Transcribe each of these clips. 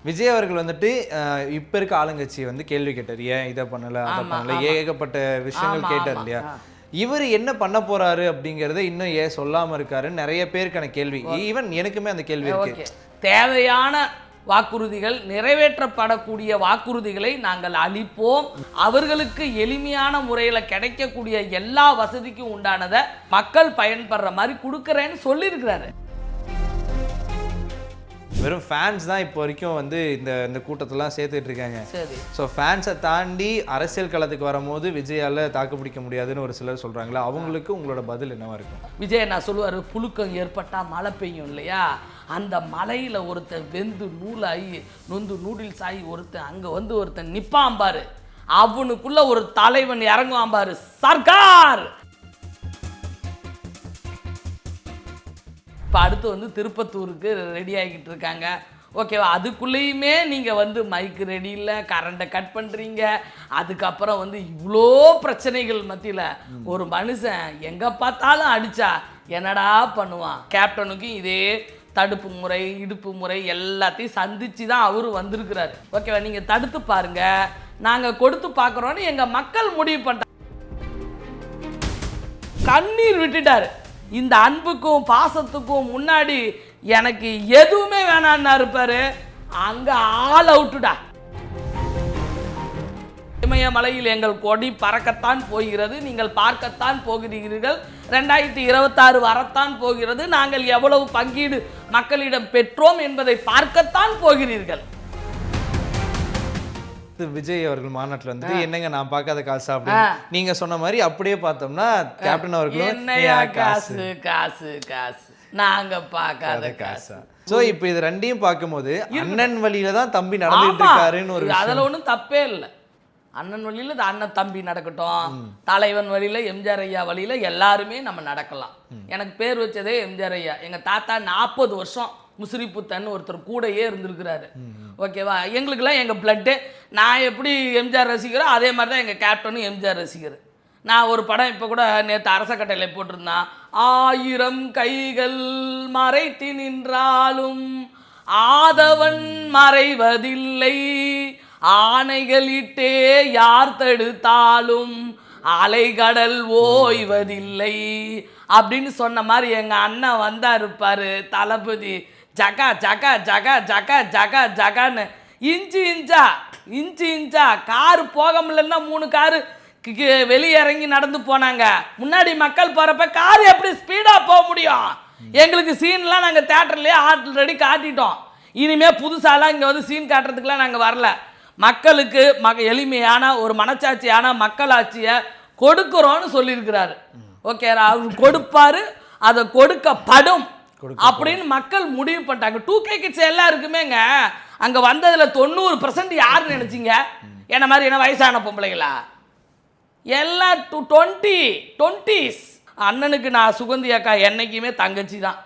விஜய் அவர்கள் வந்துட்டு இப்ப இருக்க ஆளுங்கட்சி வந்து கேள்வி கேட்டார், ஏன் இதை பண்ணல அதை பண்ணல, ஏகப்பட்ட விஷயங்கள் கேட்டார் இல்லையா. இவர் என்ன பண்ண போறாரு அப்படிங்கறத இன்னும் ஏன் சொல்லாம இருக்காருன்னு நிறைய பேருக்கான கேள்வி. ஈவன் எனக்குமே அந்த கேள்வி இருக்கு. தேவையான வாக்குறுதிகள், நிறைவேற்றப்படக்கூடிய வாக்குறுதிகளை நாங்கள் அளிப்போம். அவர்களுக்கு எளிமையான முறையில் கிடைக்கக்கூடிய எல்லா வசதிக்கும் உண்டானதை மக்கள் பயன்படுற மாதிரி கொடுக்குறேன்னு சொல்லியிருக்கிறாரு. வெறும் ஃபேன்ஸ் தான் இப்போ வரைக்கும் வந்து இந்த கூட்டத்தெல்லாம் சேர்த்துட்டு இருக்காங்க. சரி, ஸோ ஃபேன்ஸை தாண்டி அரசியல் களத்துக்கு வரும்போது விஜயால் தாக்கு பிடிக்க முடியாதுன்னு ஒரு சிலர் சொல்கிறாங்களா, அவங்களுக்கு உங்களோட பதில் என்னவா இருக்கும்? விஜய் நான் சொல்லுவார், புழுக்கம் ஏற்பட்டால் மழை பெய்யும் இல்லையா, அந்த மலையில் ஒருத்தன் வெந்து நூலாகி நொந்து நூடுல்ஸ் ஆகி ஒருத்தன் அங்கே வந்து ஒருத்தன் நிற்பாம்பாரு, அவனுக்குள்ள ஒரு தலைவன் இறங்குவாம்பாரு, சர்க்கார். இப்போ அடுத்து வந்து திருப்பத்தூருக்கு ரெடி ஆகிக்கிட்டு இருக்காங்க. ஓகேவா, அதுக்குள்ளேயுமே நீங்கள் வந்து மைக்கு ரெடி இல்லை, கரண்ட்டை கட் பண்ணுறீங்க. அதுக்கப்புறம் வந்து இவ்வளோ பிரச்சனைகள் மத்தியில் ஒரு மனுஷன் எங்கே பார்த்தாலும் அடித்தா என்னடா பண்ணுவான்? கேப்டனுக்கும் இதே தடுப்பு முறை, இடுப்பு முறை எல்லாத்தையும் சந்திச்சு தான் அவரு வந்திருக்கிறாரு. ஓகேவா, நீங்கள் தடுத்து பாருங்க, நாங்கள் கொடுத்து பார்க்குறோன்னு எங்கள் மக்கள் முடிவு பண்ணிட்டாங்க. கண்ணீர் விட்டுட்டாரு. இந்த அன்புக்கும் பாசத்துக்கும் முன்னாடி எனக்கு எதுவுமே வேணான்னு இருப்பாரு. அங்க ஆல் அவுட்டுடா. இமயமலையில் எங்கள் கொடி பறக்கத்தான் போகிறது, நீங்கள் பார்க்கத்தான் போகிறீர்கள். 2026 வரத்தான் போகிறது. நாங்கள் எவ்வளவு பங்கீடு மக்களிடம் பெற்றோம் என்பதை பார்க்கத்தான் போகிறீர்கள். விஜய் அவர்கள் மாநாட்டில் வந்துட்டு என்னங்க நான் பார்க்காத காசு அப்படின்னு நீங்க சொன்ன மாதிரி அப்படியே பார்த்தோம்னா கேப்டன் அவர்களும் என்னையா காசு காசு காசு, நாங்க பார்க்காத காசு. சோ இப்போ இது ரெண்டையும் பார்க்கும்போது அண்ணன் வழியில தான் தம்பி நடந்துட்டு இருக்காருன்னு ஒரு அதுல ஒன்றும் தப்பே இல்லை. அண்ணன் வழியில அண்ணன் தம்பி நடக்கட்டும், தலைவன் வழியில எம்ஜிஆர் ஐயா வழியில எல்லாருமே நம்ம நடக்கலாம். எனக்கு பேர் வச்சதே எம்ஜிஆர் ஐயா. எங்க தாத்தா 40 வருஷம் முசிறிப்புத்தன்னு ஒருத்தர் கூடையே இருந்திருக்கிறாரு. ஓகேவா, எங்களுக்கெல்லாம் எங்கள் பிளட்டு, நான் எப்படி எம்ஜிஆர் ரசிக்கிறோம் அதே மாதிரி தான் எங்கள் கேப்டனும் எம்ஜிஆர் ரசிகர். நான் ஒரு படம் இப்போ கூட நேற்று அரசக்கட்டையில் போட்டிருந்தான், 1000 கைகள் மறைத்து நின்றாலும் ஆதவன் மறைவதில்லை, ஆணைகளிட்டே யார் தடுத்தாலும் அலைகடல் ஓய்வதில்லை அப்படின்னு சொன்ன மாதிரி எங்கள் அண்ணன் வந்தா இருப்பார் தளபதி. ஜகா ஜகா ஜகா ஜகா ஜகா ஜகான்னு இன்ச்சு இன்ச்சா காரு போக முடியலன்னா 3 காரு வெளியே இறங்கி நடந்து போனாங்க. முன்னாடி மக்கள் போகிறப்ப கார் எப்படி ஸ்பீடாக போக முடியும்? எங்களுக்கு சீன்லாம் நாங்கள் தேட்டர்லேயே ஆல்ரெடி காட்டிட்டோம். இனிமேல் புதுசாலாம் இங்கே வந்து சீன் காட்டுறதுக்குலாம் நாங்கள் வரல. மக்களுக்கு எளிமையான ஒரு மனச்சாட்சியான மக்களாட்சியை கொடுக்குறோன்னு சொல்லியிருக்கிறாரு. ஓகே, அவர் கொடுப்பாரு, அதை கொடுக்கப்படும் அப்படின்னு மக்கள் முடிவு பண்ணிட்டாங்க. 2K கிட்ஸ் எல்லாருக்குமேங்க அங்கே வந்ததில் 90% யாருன்னு நினச்சிங்க? என்ன மாதிரி என்ன வயசான பொம்பளைங்களா? எல்லாம் 20s. அண்ணனுக்கு நான் சுகந்தி அக்கா என்னைக்குமே தங்கச்சி தான்.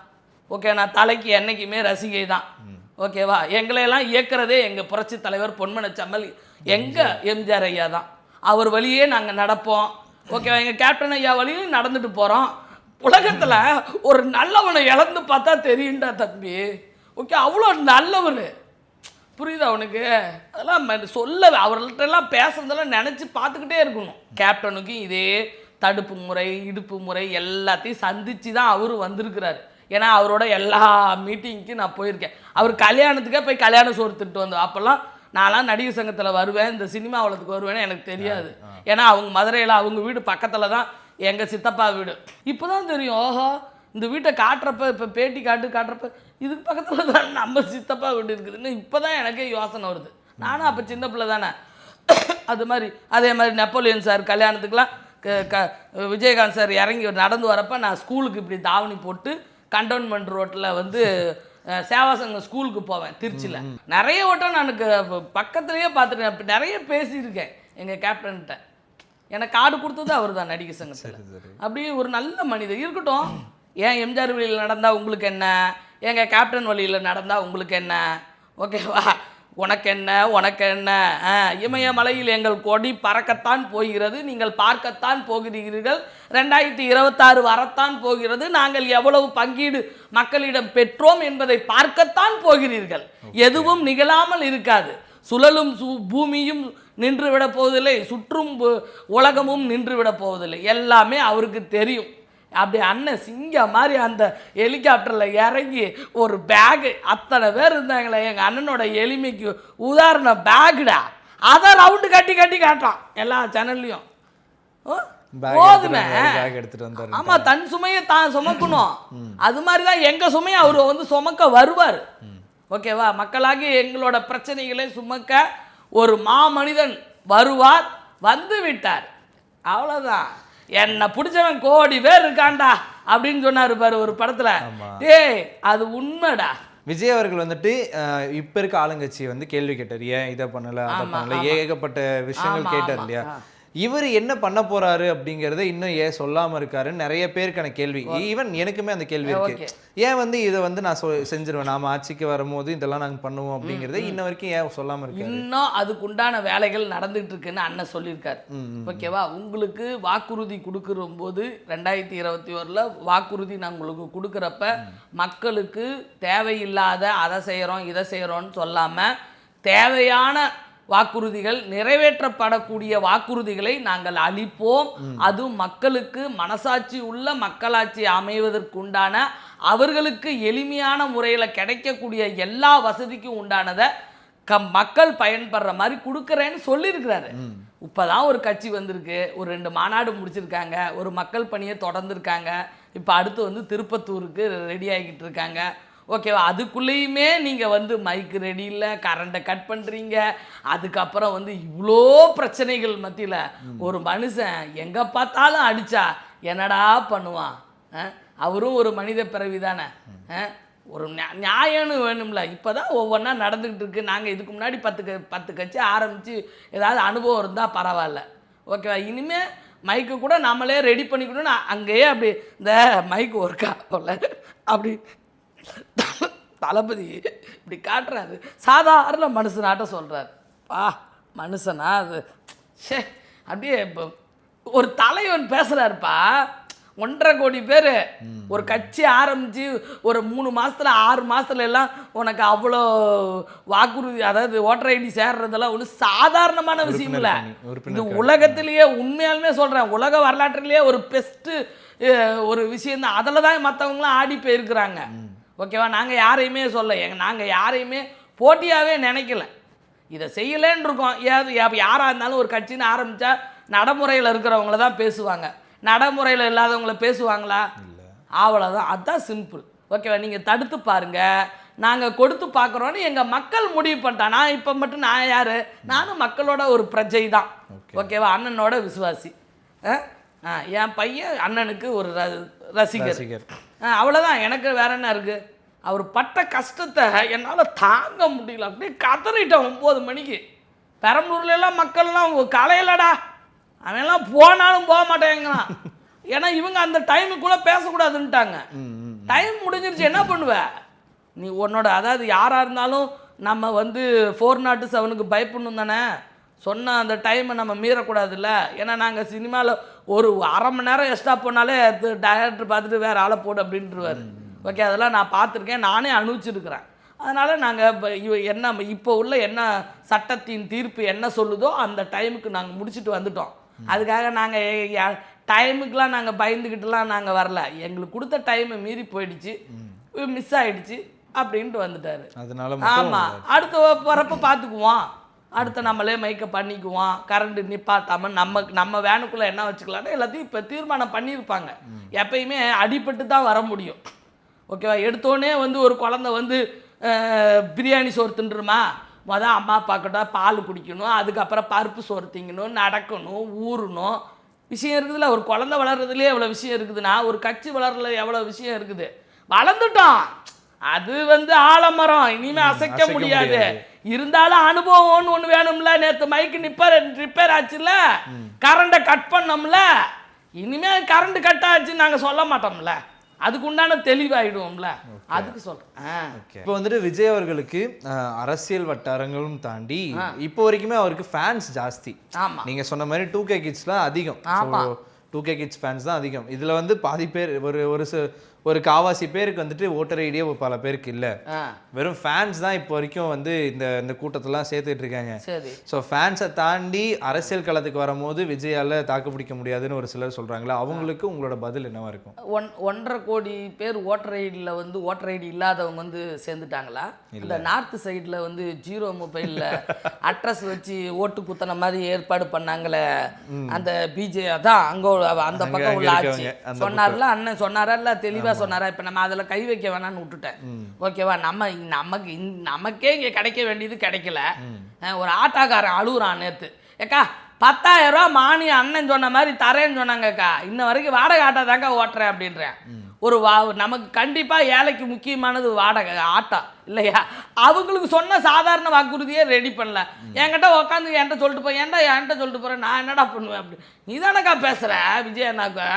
ஓகே, நான் தலைக்கு என்னைக்குமே ரசிகை தான். ஓகேவா, எங்களையெல்லாம் இயக்கிறதே எங்கள் புரட்சி தலைவர் பொன்மனச்சம்மல் எங்கள் எம்ஜிஆர் ஐயா தான். அவர் வழியே நாங்கள் நடப்போம். ஓகேவா, எங்கள் கேப்டன் ஐயா வழியும் நடந்துட்டு போகிறோம். உலகத்தில் ஒரு நல்லவனை இழந்து பார்த்தா தெரியுண்டா தம்பி. ஓகே, அவ்வளோ நல்லவர், புரியுதா அவனுக்கு? அதெல்லாம் சொல்ல அவர்கள்ட்டெல்லாம் பேசுறதெல்லாம் நினச்சி பார்த்துக்கிட்டே இருக்கணும். கேப்டனுக்கும் இதே தடுப்பு முறை, இடுப்பு முறை எல்லாத்தையும் சந்திச்சு தான் அவரு வந்திருக்கிறாரு. ஏன்னா அவரோட எல்லா மீட்டிங்க்கும் நான் போயிருக்கேன். அவர் கல்யாணத்துக்கே போய் கல்யாண சோறு திட்டு வந்தோம். அப்போல்லாம் நான்லாம் நடிகர் சங்கத்தில் வருவேன், இந்த சினிமா அவ்வளோத்துக்கு வருவேன்னு எனக்கு தெரியாது. ஏன்னா அவங்க மதுரையில் அவங்க வீடு பக்கத்தில் தான் எங்கள் சித்தப்பா வீடு. இப்போ தான் தெரியும், ஓஹோ இந்த வீட்டை காட்டுறப்ப, இப்போ பேட்டி காட்டுறப்ப இதுக்கு பக்கத்தில் தான் நம்ம சித்தப்பா வீடு இருக்குதுன்னு இப்போ தான் எனக்கே யோசனை வருது. நானும் அப்போ சின்ன பிள்ளை தானே. அது மாதிரி அதே மாதிரி நெப்போலியன் சார் கல்யாணத்துக்குலாம் விஜயகாந்த் சார் இறங்கி நடந்து வரப்போ நான் ஸ்கூலுக்கு இப்படி தாவணி போட்டு கண்டோன்மெண்ட் ரோட்டில் வந்து சேவாசங்க ஸ்கூலுக்கு போவேன் திருச்சியில். நிறைய ஓட்டம் நான் பக்கத்துலேயே பார்த்துட்டேன், நிறைய பேசியிருக்கேன் எங்கள் கேப்டன்கிட்ட. எனக்கு கார்டு கொடுத்தது அவர் தான் நடிகர் சங்கத்தில். அப்படியே ஒரு நல்ல மனிதர் இருக்கட்டும். ஏன் எம்ஜிஆர் வழியில் நடந்தால் உங்களுக்கு என்ன, எங்கள் கேப்டன் வழியில் நடந்தால் உங்களுக்கு என்ன? ஓகேவா, உனக்கு என்ன இமயமலையில் எங்கள் கொடி பறக்கத்தான் போகிறது, நீங்கள் பார்க்கத்தான் போகிறீர்கள், 2026 வரத்தான் போகிறது, நாங்கள் எவ்வளவு பங்கீடு மக்களிடம் பெற்றோம் என்பதை பார்க்கத்தான் போகிறீர்கள். எதுவும் நிகழாமல் இருக்காது. சுழலும் பூமியும் நின்று விட போவதில்லை, சுற்றும் உலகமும் நின்று விட போவதில்லை. எல்லாமே அவருக்கு தெரியும். அப்படி அண்ணன் சிங்க மாதிரி அந்த ஹெலிகாப்டரில் இறங்கி ஒரு பேகு, அத்தனை பேர் இருந்தாங்களே எங்கள் அண்ணனோட எளிமைக்கு உதாரண பேகுடா, அதை ரவுண்டு கட்டி காட்டுறான் எல்லா சேனல்லையும். போதுமே. ஆமாம், தன் சுமையை தான் சுமக்கணும். அது மாதிரி தான் எங்கள் சுமையை அவர் வந்து சுமக்க வருவார். ஓகேவா? மக்களாகி எங்களோட பிரச்சனைகளை சுமக்க ஒரு மாமனிதன் வருவார், வந்து விட்டார். அவ்வளோதான். என்ன பிடிச்சவன் கோடி பேர் இருக்காண்டா அப்படின்னு சொன்னாரு பாரு ஒரு படத்துல. டேய், அது உண்மைடா. விஜய் அவர்கள் வந்துட்டு இப்ப இருக்க ஆளுங்கட்சி வந்து கேள்வி கேட்டார், ஏன் இதை பண்ணல அதை பண்ணல, ஏகப்பட்ட விஷயங்கள் கேட்டார் இல்லையா? இவர் என்ன பண்ண போறாரு அப்படிங்கறத இன்னும் ஏன் சொல்லாம இருக்காருன்னு நிறைய பேருக்கான கேள்வி. ஈவன் எனக்குமே அந்த கேள்வி இருக்கு. ஏன் வந்து இதை வந்து நான் செஞ்சிருவேன், நாம ஆட்சிக்கு வரும்போது இதெல்லாம் நாங்க பண்ணுவோம் அப்படிங்கறத இன்ன வரைக்கும் ஏன் சொல்லாம இருக்காரு? இன்னும் அதுக்குண்டான வேலைகள் நடந்துட்டு இருக்குன்னு அண்ணன் சொல்லியிருக்காரு. ஓகேவா? உங்களுக்கு வாக்குறுதி கொடுக்கிற போது 2021 வாக்குறுதி நான் உங்களுக்கு கொடுக்குறப்ப மக்களுக்கு தேவையில்லாத அதை செய்யறோம் இதை செய்யறோம்னு சொல்லாம தேவையான வாக்குறுதிகள், நிறைவேற்றப்படக்கூடிய வாக்குறுதிகளை நாங்கள் அளிப்போம். அதுவும் மக்களுக்கு மனசாட்சி உள்ள மக்களாட்சி அமைவதற்குண்டான, அவர்களுக்கு எளிமையான முறையில் கிடைக்கக்கூடிய எல்லா வசதிக்கும் உண்டானதை மக்கள் பயன்படுற மாதிரி கொடுக்குறேன்னு சொல்லியிருக்கிறாரு. இப்போதான் ஒரு கட்சி வந்திருக்கு, ஒரு 2 மாநாடு முடிச்சிருக்காங்க, ஒரு மக்கள் பணியை தொடர்ந்துருக்காங்க. இப்போ அடுத்து வந்து திருப்பத்தூருக்கு ரெடி ஆகிக்கிட்டு இருக்காங்க. ஓகேவா? அதுக்குள்ளேயுமே நீங்கள் வந்து மைக்கு ரெடி இல்லை, கரண்ட்டை கட் பண்ணுறீங்க. அதுக்கப்புறம் வந்து இவ்வளோ பிரச்சனைகள் மத்தியில் ஒரு மனுஷன் எங்கே பார்த்தாலும் அடித்தா என்னடா பண்ணுவான்? அவரும் ஒரு மனித பிறவி தானே. ஒரு நியாயம்னு வேணும்ல. இப்போ தான் ஒவ்வொன்றா நடந்துக்கிட்டு இருக்கு. நாங்கள் இதுக்கு முன்னாடி 10 கட்சி ஆரம்பித்து ஏதாவது அனுபவம் இருந்தால் பரவாயில்ல. ஓகேவா? இனிமேல் மைக்கு கூட நம்மளே ரெடி பண்ணிக்கணும்னு அங்கேயே அப்படி இந்த மைக்கு ஒர்க் ஆகல அப்படி தளபதி இப்படி காட்டுறாரு. சாதாரண மனுஷனாட்ட சொல்கிறார். மனுஷனா அது? சே, அப்படியே ஒரு தலைவன் பேசுகிறாருப்பா. 1.5 கோடி பேர் ஒரு கட்சி ஆரம்பித்து ஒரு 3 மாதத்தில் 6 மாதத்துல எல்லாம் உனக்கு அவ்வளோ வாக்குறுதி, அதாவது ஓட்டர் ஐடி சேர்றதெல்லாம் ஒன்றும் சாதாரணமான விஷயம் இல்லை. இது உலகத்திலேயே உண்மையாலுமே சொல்கிறேன், உலக வரலாற்றிலேயே ஒரு பெஸ்ட்டு ஒரு விஷயந்தான். அதில் தான் மற்றவங்களாம் ஆடி போயிருக்கிறாங்க. ஓகேவா? நாங்கள் யாரையுமே நாங்கள் யாரையுமே போட்டியாகவே நினைக்கல, இதை செய்யலேன்னு இருக்கோம். யாராக இருந்தாலும் ஒரு கட்சின்னு ஆரம்பித்தா நடைமுறையில் இருக்கிறவங்கள தான் பேசுவாங்க, நடைமுறையில் இல்லாதவங்கள பேசுவாங்களா? அவ்வளோதான். அதுதான் சிம்பிள். ஓகேவா? நீங்கள் தடுத்து பாருங்கள், நாங்கள் கொடுத்து பார்க்குறோன்னு எங்கள் மக்கள் முடிவு பண்ணிட்டான். நான் இப்போ மட்டும் நான் யார்? நானும் மக்களோட ஒரு பிரஜை தான். ஓகேவா? அண்ணனோட விசுவாசி. என் பையன் அண்ணனுக்கு ஒரு ரசிகர். அவ்வளோதான். எனக்கு வேற என்ன இருக்குது? அவர் பட்ட கஷ்டத்தை என்னால் தாங்க முடியல. அப்படியே கதறிட்டேன் 9 மணிக்கு. பெரம்பலூர்லாம் மக்கள்லாம் கலையிலடா, அவன்லாம் போனாலும் போக மாட்டேங்கிறான். ஏன்னா இவங்க அந்த டைமுக்குள்ளே பேசக்கூடாதுன்ட்டாங்க. டைம் முடிஞ்சிருச்சு, என்ன பண்ணுவ நீ? உன்னோட அதாவது யாராக இருந்தாலும் நம்ம வந்து 407க்கு பயப்படணும் தானே. சொன்ன அந்த டைமை நம்ம மீறக்கூடாதுல்ல. ஏன்னா நாங்கள் சினிமாவில் ஒரு 1/2 மணி நேரம் எக்ஸ்ட்ரா போனாலே டைரக்டர் பார்த்துட்டு வேறு ஆளை போடு அப்படின்ட்டுருவார். ஓகே, அதெல்லாம் நான் பார்த்துருக்கேன், நானே அனுபவிச்சிருக்கிறேன். அதனால் நாங்கள் என்ன இப்போ உள்ள என்ன சட்டத்தின் தீர்ப்பு என்ன சொல்லுதோ அந்த டைமுக்கு நாங்கள் முடிச்சுட்டு வந்துட்டோம். அதுக்காக நாங்கள் டைமுக்கெலாம் நாங்கள் பயந்துக்கிட்டுலாம் நாங்கள் வரல. எங்களுக்கு கொடுத்த டைமை மீறி போயிடுச்சு, மிஸ் ஆகிடுச்சு அப்படின்ட்டு வந்துட்டார். அதனால ஆமாம், அடுத்த வரப்போ பார்த்துக்குவோம், அடுத்த நம்மளே மைக்கை பண்ணிக்குவோம், கரண்ட்டு நிப்பாட்டாமல் நம்ம வேனுக்குள்ளே என்ன வச்சுக்கலான்னு எல்லாத்தையும் இப்போ தீர்மானம் பண்ணியிருப்பாங்க. எப்பயுமே அடிபட்டு தான் வர முடியும். ஓகேவா? எடுத்தோடனே வந்து ஒரு குழந்தை வந்து பிரியாணி சோறு தின்றுமா, மொதல் அம்மா அப்பாக்கிட்ட பால் குடிக்கணும், அதுக்கப்புறம் பருப்பு சோறு திங்கணும், நடக்கணும், ஊறணும், விஷயம் இருக்குதுல்ல. ஒரு குழந்தை வளர்றதுலேயே எவ்வளோ விஷயம் இருக்குதுன்னா ஒரு கட்சி வளர்றதுல எவ்வளோ விஷயம் இருக்குது. வளர்ந்துட்டோம், அது வந்து ஆலமரம், இனிமேல் அசைக்க முடியாது. இருந்தாலும் அனுபவம்னு ஒன்று வேணும்ல. நேற்று மைக்கு ரிப்பேர் ஆச்சுல்ல, கரண்ட்டை கட் பண்ணோம்ல, இனிமேல் கரண்ட் கட் ஆச்சுன்னு நாங்கள் சொல்ல மாட்டோம்ல, அதுக்கு உண்டான தெளிவாயிடுவோம்ல. அதுக்கு சொல்றேன். இப்போ வந்துட்டு விஜய் அவர்களுக்கு அரசியல் வட்டாரங்களும் தாண்டி இப்போ வரைக்குமே அவருக்கு ஃபேன்ஸ் ஜாஸ்தி. ஆமா, நீங்க சொன்ன மாதிரி 2K கிட்ஸ்லாம் அதிகம். 2K கிட்ஸ் ஃபேன்ஸ் தான் அதிகம். இதுல வந்து பாதி பேர் ஒரு காவாசி பேருக்கு வந்துட்டு ஓட்டர் ஐடியே பல பேருக்கு இல்ல. வெறும் ஃபேன்ஸ் தான் இப்போ வரைக்கும் வந்து இந்த கூட்டத்தெல்லாம் சேர்த்துட்டு இருக்காங்க. சரி. ஸோ ஃபேன்ஸை தாண்டி அரசியல் களத்துக்கு வரும்போது விஜயால தாக்கு பிடிக்க முடியாதுன்னு ஒரு சிலர் சொல்றாங்களா, அவங்களுக்கு உங்களோட பதில் என்னவா இருக்கும்? 1.5 கோடி பேர் ஓட்டர் ஐடியில் வந்து ஓட்டர் ஐடி இல்லாதவங்க வந்து சேர்ந்துட்டாங்களா? இந்த நார்த் சைடில் வந்து 0 மொபைலில் அட்ரஸ் வச்சு ஓட்டு குத்தன மாதிரி ஏற்பாடு பண்ணாங்களே அந்த பிஜே, அதான் அங்கே அந்த பக்கம் உள்ள ஆட்சி சொன்னார்ல, அண்ணன் சொன்னாரல்ல, தெளிவாக சொன்னாரா? இப்போ நம்ம அதில் கை வைக்க வேணான்னு விட்டுட்டேன். ஓகேவா? நமக்கே இங்கே கிடைக்க வேண்டியது கிடைக்கல. ஒரு ஆட்டாக்காரன் அழுகுறான் நேற்று, ஏக்கா 10,000 ரூபா மானியம் அண்ணன் சொன்ன மாதிரி தரேன்னு சொன்னாங்கக்கா, இன்ன வரைக்கும் வாடகை ஆட்டா தாங்க ஓட்டுறேன் அப்படின்றேன். நமக்கு கண்டிப்பாக ஏழைக்கு முக்கியமானது வாடகை ஆட்டா இல்லையா? அவங்களுக்கு சொன்ன சாதாரண வாக்குறுதியே ரெடி பண்ணல. என்கிட்ட உட்காந்து என்கிட்ட சொல்லிட்டு போய், என்கிட்ட சொல்லிட்டு போகிறேன், நான் என்னடா பண்ணுவேன் அப்படி. நீ தானக்கா பேசுகிற விஜய் அண்ணாக்கா,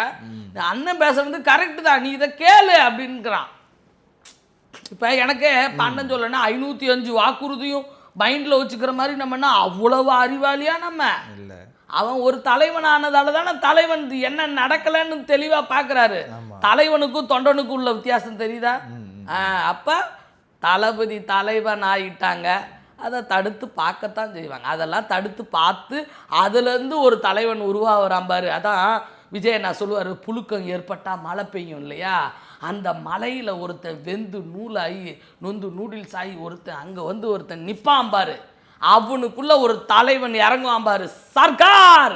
அண்ணன் பேசுறது கரெக்டு தான், நீ இதை கேளு அப்படின்னுக்கிறான். இப்போ எனக்கு அண்ணன் சொல்லனா 505 வாக்குறுதியும் மைண்டில் வச்சுக்கிற மாதிரி நம்மனா அவ்வளவு அறிவாளியா நம்ம இல்லை. அவன் ஒரு தலைவன் ஆனதால தானே தலைவன் என்ன நடக்கலைன்னு தெளிவாக பார்க்குறாரு. தலைவனுக்கும் தொண்டனுக்கும் உள்ள வித்தியாசம் தெரியுதா? அப்போ தளபதி தலைவன் ஆகிட்டாங்க, அதை தடுத்து பார்க்கத்தான் செய்வாங்க. அதெல்லாம் தடுத்து பார்த்து அதுலேருந்து ஒரு தலைவன் உருவாகிறான் பாரு. அதான் விஜய் நான் சொல்லுவார், புழுக்கம் ஏற்பட்டால் மழை பெய்யும் இல்லையா? அந்த மலையில் ஒருத்தன் வெந்து நூலாகி நொந்து நூடுல்ஸ் ஆகி ஒருத்தன் அங்கே வந்து ஒருத்தன் நிற்பான் பாரு, அவனுக்குள்ள ஒரு தலைவன் இறங்குவான் பாரு, சர்க்கார்.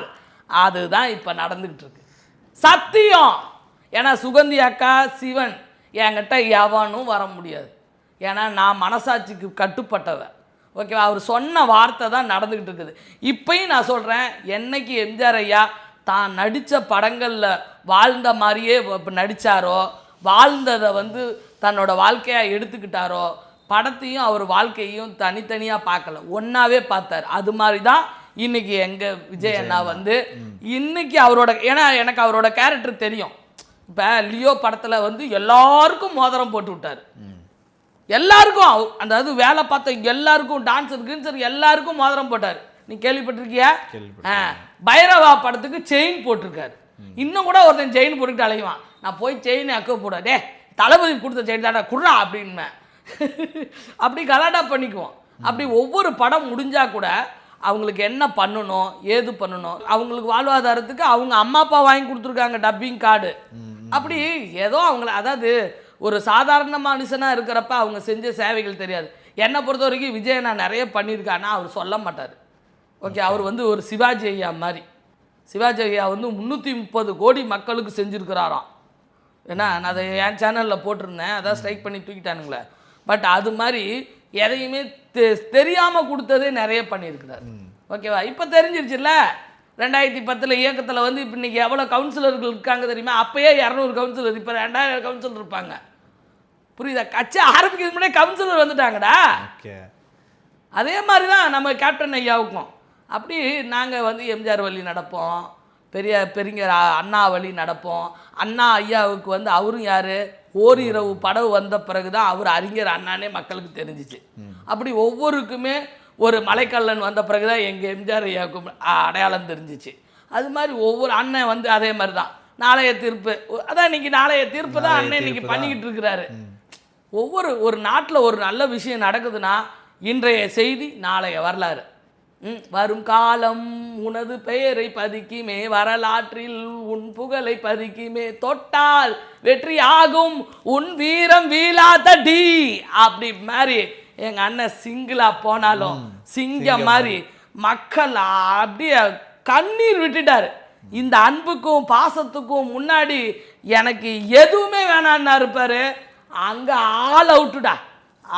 அதுதான் இப்போ நடந்துக்கிட்டு இருக்கு. சத்தியம். ஏன்னா சுகந்தி அக்கா, சிவன் என்கிட்ட எவனும் வர முடியாது. ஏன்னா நான் மனசாட்சிக்கு கட்டுப்பட்டவன். ஓகேவா? அவர் சொன்ன வார்த்தை தான் நடந்துக்கிட்டு இருக்குது. இப்பயும் நான் சொல்கிறேன், என்னைக்கு எம்ஜிஆர் ஐயா தான் நடித்த படங்களில் வாழ்ந்த மாதிரியே நடித்தாரோ, வாழ்ந்ததை வந்து தன்னோட வாழ்க்கையாக எடுத்துக்கிட்டாரோ, படத்தையும் அவர் வாழ்க்கையும் தனித்தனியாக பார்க்கல, ஒன்றாவே பார்த்தார். அது மாதிரி தான் இன்றைக்கி எங்கள் விஜய் அண்ணா வந்து இன்றைக்கி அவரோட, ஏன்னா எனக்கு அவரோட கேரக்டர் தெரியும். இப்போ லியோ படத்தில் வந்து எல்லாருக்கும் மோதிரம் போட்டு விட்டார். எல்லாருக்கும், அதாவது வேலை பார்த்த எல்லாருக்கும், டான்ஸர் கின்சர் எல்லாருக்கும் மோதிரம் போட்டார். நீ கேள்விப்பட்டிருக்கியா? பைரவா படத்துக்கு செயின் போட்டிருக்காரு. இன்னும் கூட ஒருத்தன் செயின் போட்டுக்கிட்டு அலைவான். நான் போய் செயின் அக்க போடாதே, தளபதி கொடுத்த செயின் தாடா குடுறா அப்படின்னு அப்படி கலாட்டா பண்ணிக்குவோம். அப்படி ஒவ்வொரு படம் முடிஞ்சால் கூட அவங்களுக்கு என்ன பண்ணணும், ஏது பண்ணணும், அவங்களுக்கு வாழ்வாதாரத்துக்கு அவங்க அம்மா அப்பா வாங்கி கொடுத்துருக்காங்க டப்பிங் கார்டு. அப்படி ஏதோ அவங்கள, அதாவது ஒரு சாதாரண மனுஷனாக இருக்கிறப்ப அவங்க செஞ்ச சேவைகள் தெரியாது. என்னை பொறுத்த வரைக்கும் விஜய் நான் நிறைய பண்ணியிருக்கான்னா அவர் சொல்ல மாட்டார். ஓகே, அவர் வந்து ஒரு சிவாஜி ஐயா மாதிரி. சிவாஜி ஐயா வந்து 330 கோடி மக்களுக்கு செஞ்சுருக்கிறாராம். ஏன்னா நான் அதை என் சேனலில் போட்டிருந்தேன், அதான் ஸ்ட்ரைக் பண்ணி தூக்கிட்டானுங்களே. பட் அது மாதிரி எதையுமே தெரியாமல் கொடுத்ததே நிறைய பண்ணியிருக்கிறார். ஓகேவா? இப்போ தெரிஞ்சிருச்சுல்ல. 2010 இயக்கத்தில் வந்து இப்போ இன்றைக்கி எவ்வளோ கவுன்சிலர்கள் இருக்காங்க தெரியுமா? அப்போயே 200 கவுன்சிலர், இப்போ 2000 கவுன்சிலர் இருப்பாங்க. புரியுதா? கட்சி ஆரம்பிக்கிறதுக்கு முன்னாடி கவுன்சிலர் வந்துட்டாங்கடா. அதே மாதிரி தான் நம்ம கேப்டன் ஐயாவுக்கும். அப்படி நாங்கள் வந்து எம்ஜிஆர் வழி நடப்போம், பெரியர் அண்ணா வழி நடப்போம். அண்ணா ஐயாவுக்கு வந்து அவரும் யார், ஓரிரவு படம் வந்த பிறகு தான் அவர் அறிஞர் அண்ணானே மக்களுக்கு தெரிஞ்சிச்சு. அப்படி ஒவ்வொருக்குமே ஒரு மலைக்கல்லன் வந்த பிறகு தான் எங்கள் எம்ஜிஆர் ஐயாவுக்கு அடையாளம் தெரிஞ்சிச்சு. அது மாதிரி ஒவ்வொரு அண்ணன் வந்து அதே மாதிரி தான் நாளைய தீர்ப்பு, அதான் இன்னைக்கு நாளைய தீர்ப்பு தான் அண்ணன் இன்னைக்கு பண்ணிக்கிட்டு இருக்கிறாரு. ஒரு நாட்டில் ஒரு நல்ல விஷயம் நடக்குதுன்னா இன்றைய செய்தி நாளைய வரலாறு. வரும் காலம் உனது பெயரை பதிக்குமே, வரலாற்றில் உன் புகழை பதிக்குமே, தொட்டால் வெற்றி ஆகும் உன் வீரம் வீழாதடி. அப்படி மாதிரி எங்கள் அண்ணன் சிங்கிளா போனாலும் சிங்கம் மாதிரி மக்கள் அப்படியே கண்ணீர் விட்டுட்டாரு. இந்த அன்புக்கும் பாசத்துக்கும் முன்னாடி எனக்கு எதுவுமே வேணான்னா இருப்பாரு. அங்கே ஆல் அவுட்டுடா,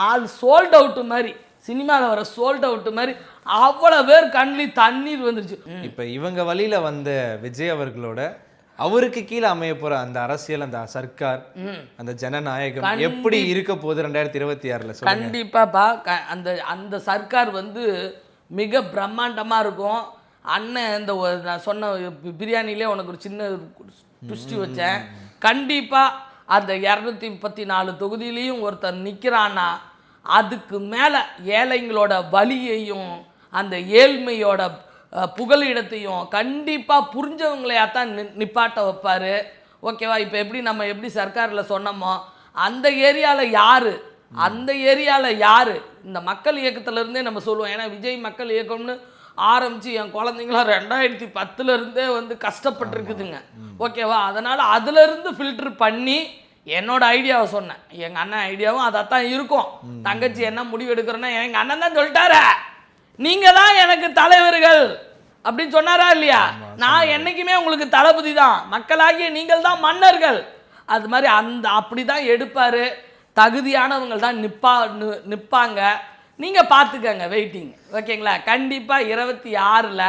ஆல் சோல்ட் அவுட்டு மாதிரி, சினிமாவில் வர சோல்ட் அவுட்டு மாதிரி அவ்வளோ பேர் கண்ணில் தண்ணீர் வந்துருச்சு. இப்போ இவங்க வழியில் வந்த விஜய் அவர்களோட அவருக்கு கீழே அமைய போகிற அந்த அரசியல், அந்த சர்க்கார், அந்த ஜனநாயகம் எப்படி இருக்க போகுது 2026? கண்டிப்பாப்பா அந்த சர்க்கார் வந்து மிக பிரம்மாண்டமாக இருக்கும். அண்ணன் நான் சொன்ன பிரியாணிலே உனக்கு ஒரு சின்ன ட்விஸ்ட் வச்சேன். கண்டிப்பாக அந்த 234 தொகுதியிலையும் ஒருத்தர் நிற்கிறான்னா அதுக்கு மேலே ஏழைங்களோட வலியையும் அந்த ஏழ்மையோட புகலிடத்தையும் கண்டிப்பாக புரிஞ்சவங்களையாத்தான் நிப்பாட்ட வைப்பார். ஓகேவா? இப்போ நம்ம எப்படி சர்க்காரில் சொன்னோமோ அந்த ஏரியாவில் யார் இந்த மக்கள் இயக்கத்திலேருந்தே நம்ம சொல்லுவோம். ஏன்னா விஜய் மக்கள் இயக்கம்னு ஆரம்பித்து என் குழந்தைங்களாம் 2010 வந்து கஷ்டப்பட்டுருக்குதுங்க. ஓகேவா? அதனால் அதுலேருந்து ஃபில்டர் பண்ணி என்னோட ஐடியாவை சொன்னேன். எங்கள் அண்ணன் ஐடியாவும் அதைத்தான் இருக்கும். தங்கச்சி என்ன முடிவு எடுக்கிறோன்னா எங்கள் அண்ணன் தான் சொல்லிட்டாரு, நீங்கள் தான் எனக்கு தலைவர்கள் அப்படின்னு சொன்னாரா இல்லையா? நான் என்னைக்குமே உங்களுக்கு தளபதி தான், மக்களாகிய நீங்கள் தான் மன்னர்கள். அது மாதிரி அப்படி தான் எடுப்பார். தகுதியானவங்க தான் நிற்பாங்க. நீங்கள் பார்த்துக்கங்க, வெயிட்டிங். ஓகேங்களா? கண்டிப்பாக 26ல்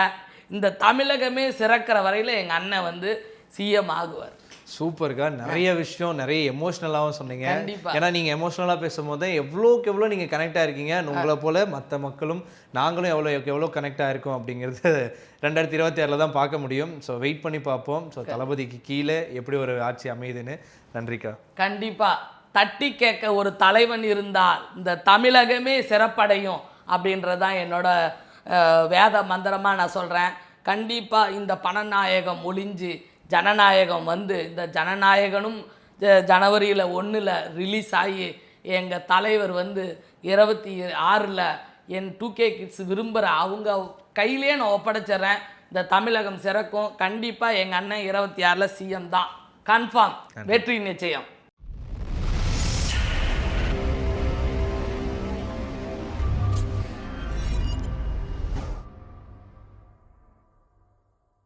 இந்த தமிழகமே சிறக்கிற வரையில் எங்கள் அண்ணன் வந்து சிஎம் ஆகுவார். சூப்பர்க்கா. நிறைய விஷயம் நிறைய எமோஷ்னலாகவும் சொன்னீங்க. கண்டிப்பா. ஏன்னா நீங்கள் எமோஷ்னலாக பேசும்போது எவ்வளோக்கு எவ்வளோ நீங்கள் கனெக்டாக இருக்கீங்க, உங்களை போல் மற்ற மக்களும் நாங்களும் எவ்வளோ கனெக்டாக இருக்கோம் அப்படிங்கிறது 2026 தான் பார்க்க முடியும். ஸோ வெயிட் பண்ணி பார்ப்போம். ஸோ தளபதிக்கு கீழே எப்படி ஒரு ஆட்சி அமையுதுன்னு. நன்றிக்கா. கண்டிப்பாக தட்டி கேட்க ஒரு தலைவன் இருந்தால் இந்த தமிழகமே சிறப்படையும் அப்படின்றதான் என்னோட வேத மந்திரமாக நான் சொல்கிறேன். கண்டிப்பாக இந்த பணநாயகம் ஒளிஞ்சு ஜனநாயகம் வந்து இந்த ஜனநாயகனும் ஜனவரியில் 1 ரிலீஸ் ஆகி எங்கள் தலைவர் வந்து 26ல் என் 2K கிட்ஸ் விரும்புகிற அவங்க கையிலே நான் ஒப்படைச்சிட்றேன். இந்த தமிழகம் சிறக்கும். கண்டிப்பாக எங்கள் அண்ணன் 26ல் சிஎம் தான். கன்ஃபார்ம். வெற்றி நிச்சயம்.